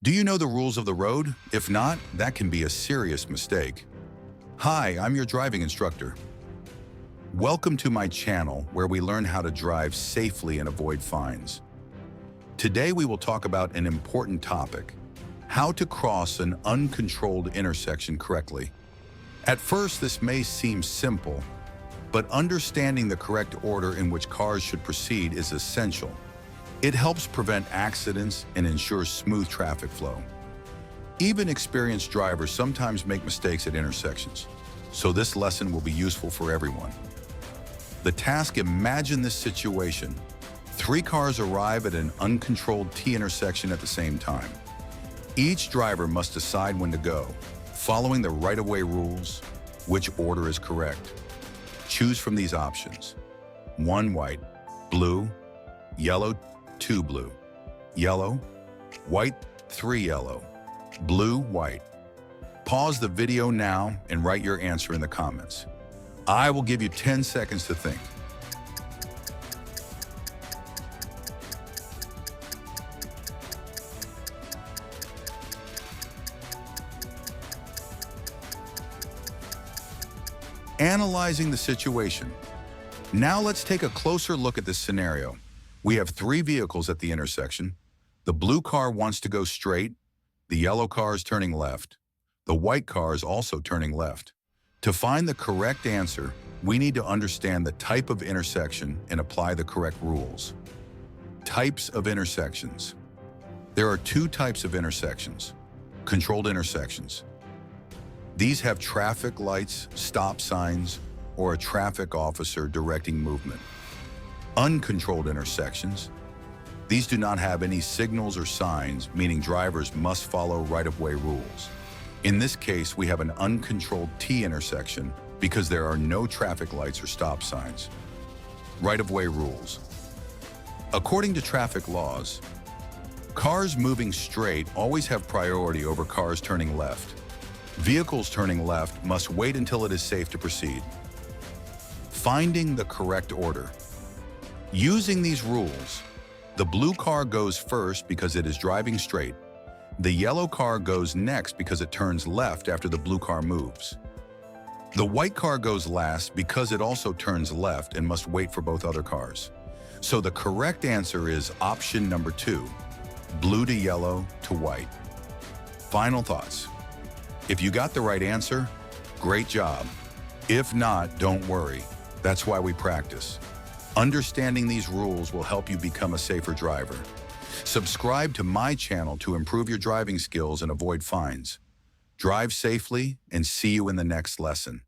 Do you know the rules of the road? If not, that can be a serious mistake. Hi, I'm your driving instructor. Welcome to my channel where we learn how to drive safely and avoid fines. Today we will talk about an important topic: how to cross an uncontrolled intersection correctly. At first, this may seem simple, but understanding the correct order in which cars should proceed is essential. It helps prevent accidents and ensures smooth traffic flow. Even experienced drivers sometimes make mistakes at intersections, so this lesson will be useful for everyone. The task: imagine this situation. 3 cars arrive at an uncontrolled T intersection at the same time. Each driver must decide when to go, following the right-of-way rules. Which order is correct? Choose from these options: 1 white, blue, yellow, 2 blue, yellow, white, 3 yellow, blue, white. Pause the video now and write your answer in the comments. I will give you 10 seconds to think. Analyzing the situation. Now let's take a closer look at this scenario. We have 3 vehicles at the intersection. The blue car wants to go straight. The yellow car is turning left. The white car is also turning left. To find the correct answer, we need to understand the type of intersection and apply the correct rules. Types of intersections. There are 2 types of intersections: controlled intersections. These have traffic lights, stop signs, or a traffic officer directing movement. Uncontrolled intersections. These do not have any signals or signs, meaning drivers must follow right-of-way rules. In this case, we have an uncontrolled T intersection because there are no traffic lights or stop signs. Right-of-way rules. According to traffic laws, cars moving straight always have priority over cars turning left. Vehicles turning left must wait until it is safe to proceed. Finding the correct order. Using these rules, the blue car goes first because it is driving straight. The yellow car goes next because it turns left after the blue car moves. The white car goes last because it also turns left and must wait for both other cars. So the correct answer is option number 2, blue to yellow to white. Final thoughts. If you got the right answer, great job. If not, don't worry. That's why we practice. Understanding these rules will help you become a safer driver. Subscribe to my channel to improve your driving skills and avoid fines. Drive safely and see you in the next lesson.